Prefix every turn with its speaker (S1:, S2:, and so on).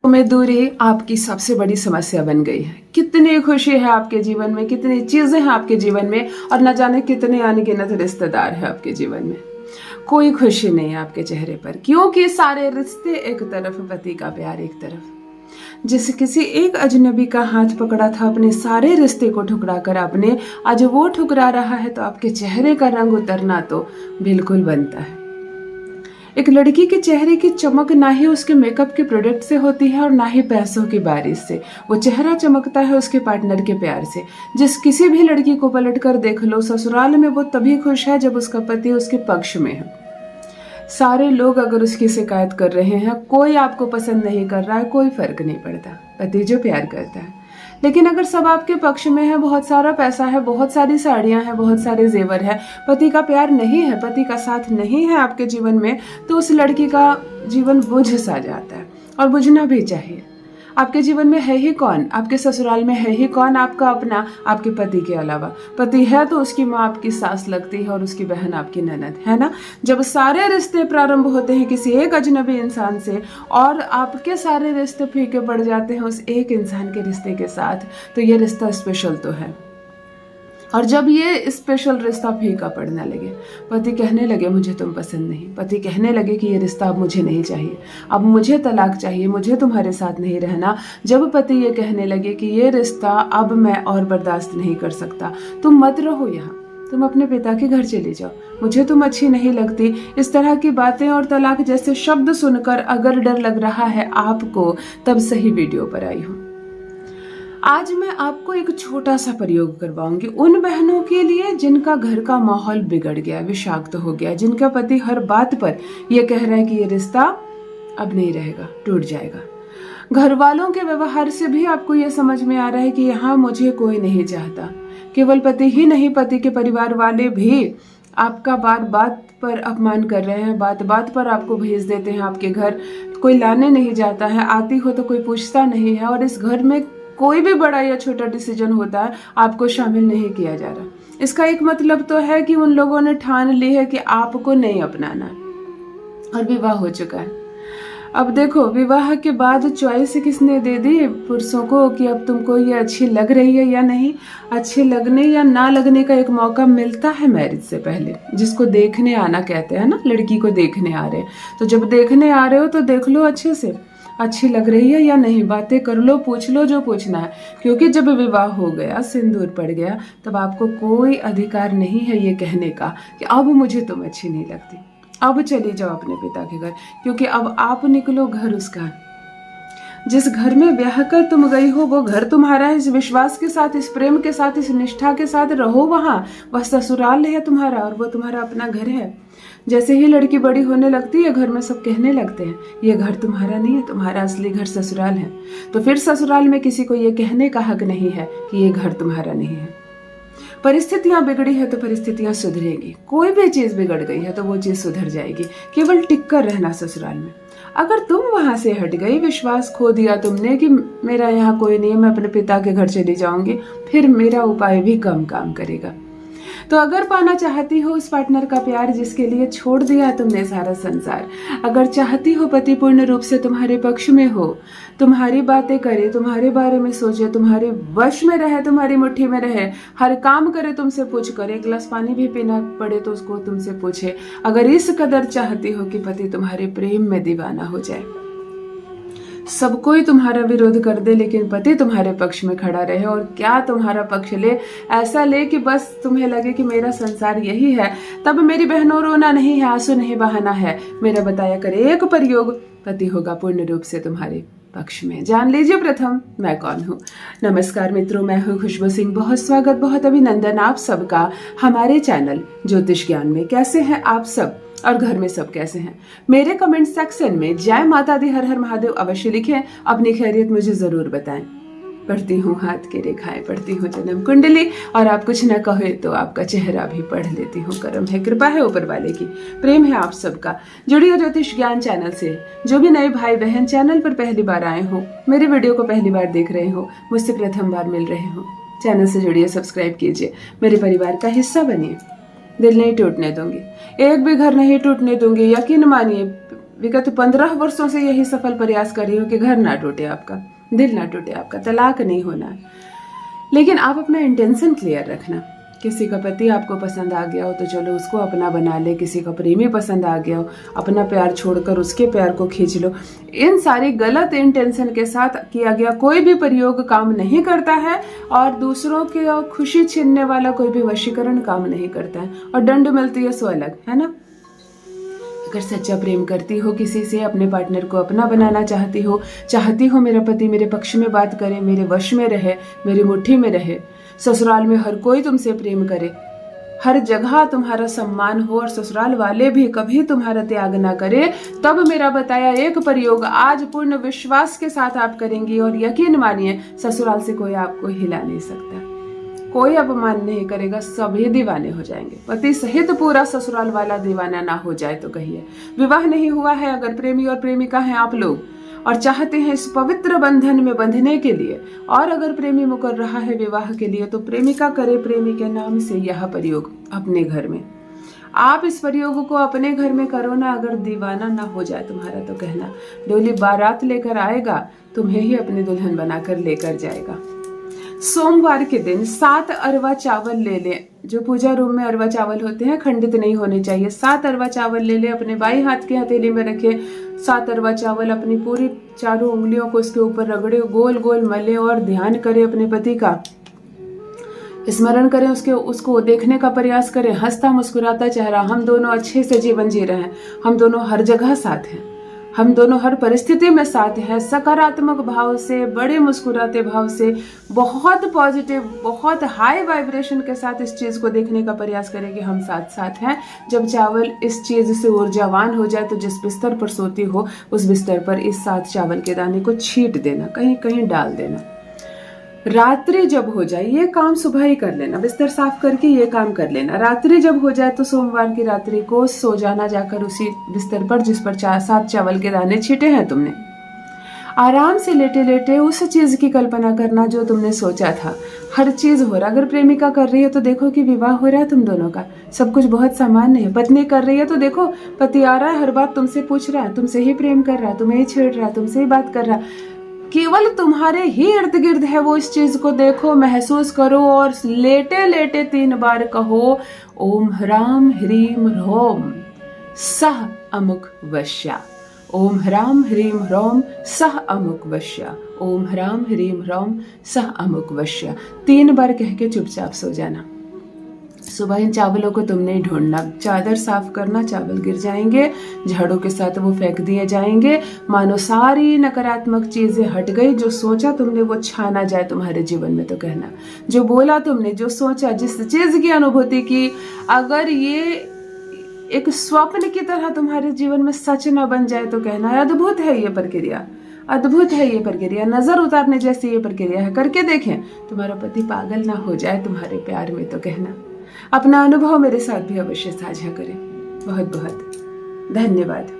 S1: में दूरी आपकी सबसे बड़ी समस्या बन गई है। कितनी खुशी है आपके जीवन में, कितनी चीजें हैं आपके जीवन में, और न जाने कितने अनगिनत रिश्तेदार हैं आपके जीवन में। कोई खुशी नहीं है आपके चेहरे पर, क्योंकि सारे रिश्ते एक तरफ, पति का प्यार एक तरफ। जिस किसी एक अजनबी का हाथ पकड़ा था अपने सारे रिश्ते को ठुकरा कर आपने, आज वो ठुकरा रहा है, तो आपके चेहरे का रंग उतरना तो बिल्कुल बनता है। एक लड़की के चेहरे की चमक ना ही उसके मेकअप के प्रोडक्ट से होती है और ना ही पैसों की बारिश से। वो चेहरा चमकता है उसके पार्टनर के प्यार से। जिस किसी भी लड़की को पलट कर देख लो, ससुराल में वो तभी खुश है जब उसका पति उसके पक्ष में है। सारे लोग अगर उसकी शिकायत कर रहे हैं, कोई आपको पसंद नहीं कर रहा है, कोई फर्क नहीं पड़ता, पति जो प्यार करता है। लेकिन अगर सब आपके पक्ष में है, बहुत सारा पैसा है, बहुत सारी साड़ियां हैं, बहुत सारे जेवर है, पति का प्यार नहीं है, पति का साथ नहीं है आपके जीवन में, तो उस लड़की का जीवन बुझ सा जाता है, और बुझना भी चाहिए। आपके जीवन में है ही कौन, आपके ससुराल में है ही कौन आपका अपना, आपके पति के अलावा। पति है तो उसकी माँ आपकी सास लगती है और उसकी बहन आपकी ननद, है ना। जब सारे रिश्ते प्रारंभ होते हैं किसी एक अजनबी इंसान से, और आपके सारे रिश्ते फीके पड़ जाते हैं उस एक इंसान के रिश्ते के साथ, तो ये रिश्ता स्पेशल तो है। और जब ये स्पेशल रिश्ता फीका पड़ने लगे, पति कहने लगे मुझे तुम पसंद नहीं, पति कहने लगे कि ये रिश्ता अब मुझे नहीं चाहिए, अब मुझे तलाक चाहिए, मुझे तुम्हारे साथ नहीं रहना, जब पति ये कहने लगे कि ये रिश्ता अब मैं और बर्दाश्त नहीं कर सकता, तुम मत रहो यहाँ, तुम अपने पिता के घर चले जाओ, मुझे तुम अच्छी नहीं लगती, इस तरह की बातें और तलाक जैसे शब्द सुनकर अगर डर लग रहा है आपको, तब सही वीडियो पर आई हूँ। आज मैं आपको एक छोटा सा प्रयोग करवाऊंगी उन बहनों के लिए जिनका घर का माहौल बिगड़ गया, विषाक्त हो गया, जिनका पति हर बात पर यह कह रहा है कि ये रिश्ता अब नहीं रहेगा, टूट जाएगा। घर वालों के व्यवहार से भी आपको यह समझ में आ रहा है कि यहाँ मुझे कोई नहीं चाहता। केवल पति ही नहीं, पति के परिवार वाले भी आपका बात बात पर अपमान कर रहे हैं, बात बात पर आपको भेज देते हैं आपके घर, कोई लाने नहीं जाता है, आती हो तो कोई पूछता नहीं है, और इस घर में कोई भी बड़ा या छोटा डिसीजन होता है आपको शामिल नहीं किया जा रहा। इसका एक मतलब तो है कि उन लोगों ने ठान ली है कि आपको नहीं अपनाना, और विवाह हो चुका है। अब देखो, विवाह के बाद चॉइस किसने दे दी पुरुषों को कि अब तुमको ये अच्छी लग रही है या नहीं। अच्छे लगने या ना लगने का एक मौका मिलता है मैरिज से पहले, जिसको देखने आना कहते हैं ना, लड़की को देखने आ रहे हैं, तो जब देखने आ रहे हो तो देख लो अच्छे से, अच्छी लग रही है या नहीं, बातें कर लो, पूछ लो जो पूछना है। क्योंकि जब विवाह हो गया, सिंदूर पड़ गया, तब आपको कोई अधिकार नहीं है ये कहने का कि अब मुझे तुम अच्छी नहीं लगती, अब चली जाओ अपने पिता के घर, क्योंकि अब आप निकलो घर उसका। जिस घर में ब्याह कर तुम गई हो वो घर तुम्हारा है। इस विश्वास के साथ, इस प्रेम के साथ, इस निष्ठा के साथ रहो वहाँ, वह ससुराल है तुम्हारा और वो तुम्हारा अपना घर है। जैसे ही लड़की बड़ी होने लगती है, घर में सब कहने लगते हैं ये घर तुम्हारा नहीं है, तुम्हारा असली घर ससुराल है। तो फिर ससुराल में किसी को ये कहने का हक नहीं है कि ये घर तुम्हारा नहीं है। परिस्थितियां बिगड़ी है तो परिस्थितियां सुधरेगी, कोई भी चीज बिगड़ गई है तो वो चीज सुधर जाएगी। केवल टिक कर रहना ससुराल में। अगर तुम वहां से हट गई, विश्वास खो दिया तुमने कि मेरा यहाँ कोई नहीं है, मैं अपने पिता के घर चली जाऊंगी, फिर मेरा उपाय भी कम काम करेगा। तो अगर पाना चाहती हो उस पार्टनर का प्यार जिसके लिए छोड़ दिया तुमने सारा संसार, अगर चाहती हो पति पूर्ण रूप से तुम्हारे पक्ष में हो, तुम्हारी बातें करे, तुम्हारे बारे में सोचे, तुम्हारे वश में रहे, तुम्हारी मुट्ठी में रहे, हर काम करे तुमसे पूछ कर, एक गिलास पानी भी पीना पड़े तो उसको तुमसे पूछे, अगर इस कदर चाहती हो कि पति तुम्हारे प्रेम में दीवाना हो जाए, सब कोई तुम्हारा विरोध कर दे लेकिन पति तुम्हारे पक्ष में खड़ा रहे, और क्या तुम्हारा पक्ष ले, ऐसा ले कि बस तुम्हें लगे कि मेरा संसार यही है, तब मेरी बहनों रोना नहीं है, आंसू नहीं बहाना है, मेरा बताया करे एक प्रयोग, पति होगा पूर्ण रूप से तुम्हारे पक्ष में। जान लीजिए प्रथम मैं कौन हूँ। नमस्कार मित्रों, मैं हूँ खुशबू सिंह। बहुत स्वागत, बहुत अभिनंदन आप सबका हमारे चैनल ज्योतिष ज्ञान में। कैसे हैं आप सब और घर में सब कैसे हैं? मेरे कमेंट सेक्शन में जय माता दी, हर हर महादेव अवश्य लिखें, अपनी खैरियत मुझे जरूर बताएं। पढ़ती हूँ हाथ की रेखाएं, पढ़ती हूँ जन्म कुंडली, और आप कुछ न कहे तो आपका चेहरा भी पढ़ लेती हूँ। करम है, कृपा है ऊपर वाले की, प्रेम है आप सबका। जुड़िए ज्योतिष ज्ञान चैनल से। जो भी नए भाई बहन चैनल पर पहली बार आए हो, मेरे वीडियो को पहली बार देख रहे हो, मुझसे प्रथम बार मिल रहे हो, चैनल से जुड़िए, सब्सक्राइब कीजिए, मेरे परिवार का हिस्सा बनिए। दिल नहीं टूटने दूंगी, एक भी घर नहीं टूटने दूंगी। यकीन मानिए, विगत 15 वर्षों से यही सफल प्रयास कर रही हो कि घर ना टूटे आपका, दिल ना टूटे आपका, तलाक नहीं होना है। लेकिन आप अपना इंटेंशन क्लियर रखना। किसी का पति आपको पसंद आ गया हो तो चलो उसको अपना बना ले, किसी का प्रेमी पसंद आ गया हो, अपना प्यार छोड़कर उसके प्यार को खींच लो। इन सारी गलत इंटेंशन के साथ किया गया कोई भी प्रयोग काम नहीं करता है, और दूसरों की खुशी छीनने वाला कोई भी वशीकरण काम नहीं करता है। और दंड मिलती है सो अलग, है ना। अगर सच्चा प्रेम करती हो किसी से, अपने पार्टनर को अपना बनाना चाहती हो मेरा पति मेरे पक्ष में बात करे, मेरे वश में रहे, मेरी मुट्ठी में रहे, ससुराल में हर कोई तुमसे प्रेम करे, हर जगह तुम्हारा सम्मान हो और ससुराल वाले भी कभी तुम्हारा त्याग ना करे, तब मेरा बताया एक प्रयोग आज पूर्ण विश्वास के साथ आप करेंगी, और यकीन मानिए ससुराल से कोई आपको हिला नहीं सकता, कोई अपमान नहीं करेगा, सभी दीवाने हो जाएंगे। पति सहित पूरा ससुराल वाला दीवाना ना हो जाए तो कहिए। विवाह नहीं हुआ है अगर प्रेमी और प्रेमिका हैं आप लोग और चाहते हैं इस पवित्र बंधन में बंधने के लिए, और अगर प्रेमी मुकर रहा है विवाह के लिए, तो प्रेमिका करे प्रेमी के नाम से यह प्रयोग अपने घर में। आप इस प्रयोग को अपने घर में करो ना, अगर दीवाना ना हो जाए तुम्हारा तो कहना। डोली बारात लेकर आएगा, तुम्हें ही अपनी दुल्हन बनाकर लेकर जाएगा। सोमवार के दिन 7 अरवा चावल ले लें। जो पूजा रूम में अरवा चावल होते हैं खंडित नहीं होने चाहिए। 7 अरवा चावल ले ले, अपने बाई हाथ की हथेली में रखे 7 अरवा चावल, अपनी पूरी चारों उंगलियों को उसके ऊपर रगड़े, गोल गोल मले और ध्यान करें अपने पति का, स्मरण करें उसको देखने का प्रयास करें, हंसता मुस्कुराता चेहरा। हम दोनों अच्छे से जीवन जी रहे हैं, हम दोनों हर जगह साथ हैं, हम दोनों हर परिस्थिति में साथ हैं। सकारात्मक भाव से, बड़े मुस्कुराते भाव से, बहुत पॉजिटिव, बहुत हाई वाइब्रेशन के साथ इस चीज को देखने का प्रयास करें कि हम साथ साथ हैं। जब चावल इस चीज से ऊर्जावान हो जाए तो जिस बिस्तर पर सोती हो उस बिस्तर पर इस 7 चावल के दाने को छींट देना, कहीं कहीं डाल देना। रात्रि जब हो जाए, ये काम सुबह ही कर लेना, बिस्तर साफ करके ये काम कर लेना। रात्रि जब हो जाए तो सोमवार की रात्रि को सो जाना जाकर उसी बिस्तर पर जिस पर 7 चावल के दाने छींटे हैं तुमने। आराम से लेटे लेटे उस चीज की कल्पना करना जो तुमने सोचा था। हर चीज हो रहा, अगर प्रेमिका कर रही है तो देखो कि विवाह हो रहा है तुम दोनों का, सब कुछ बहुत सामान्य है। पत्नी कर रही है तो देखो पति आ रहा है, हर बात तुमसे पूछ रहा है, तुमसे ही प्रेम कर रहा है, तुम्हें ही छेड़ रहा है, तुमसे ही बात कर रहा है, केवल तुम्हारे ही इर्द गिर्द है वो। इस चीज को देखो, महसूस करो और लेटे लेटे 3 बार कहो ओम ह्राम ह्रीम ह्रौम सह अमुक वश्या। ओम ह्राम ह्रीम ह्रौम सह अमुक वश्या। ओम ह्राम ह्रीम ह्रौम सह अमुक वश्या। 3 बार कह के चुपचाप सो जाना। सुबह इन चावलों को तुमने ही ढूंढना, चादर साफ करना, चावल गिर जाएंगे, झाड़ू के साथ वो फेंक दिए जाएंगे, मानो सारी नकारात्मक चीजें हट गई। जो सोचा तुमने वो छाना जाए तुम्हारे जीवन में तो कहना। जो बोला तुमने, जो सोचा, जिस चीज की अनुभूति की, अगर ये एक स्वप्न की तरह तुम्हारे जीवन में सच न बन जाए तो कहना। अद्भुत है ये प्रक्रिया, अद्भुत है ये प्रक्रिया, नजर उतारने जैसी ये प्रक्रिया है। करके देखें, तुम्हारा पति पागल ना हो जाए तुम्हारे प्यार में तो कहना। अपना अनुभव मेरे साथ भी अवश्य साझा करें। बहुत बहुत धन्यवाद।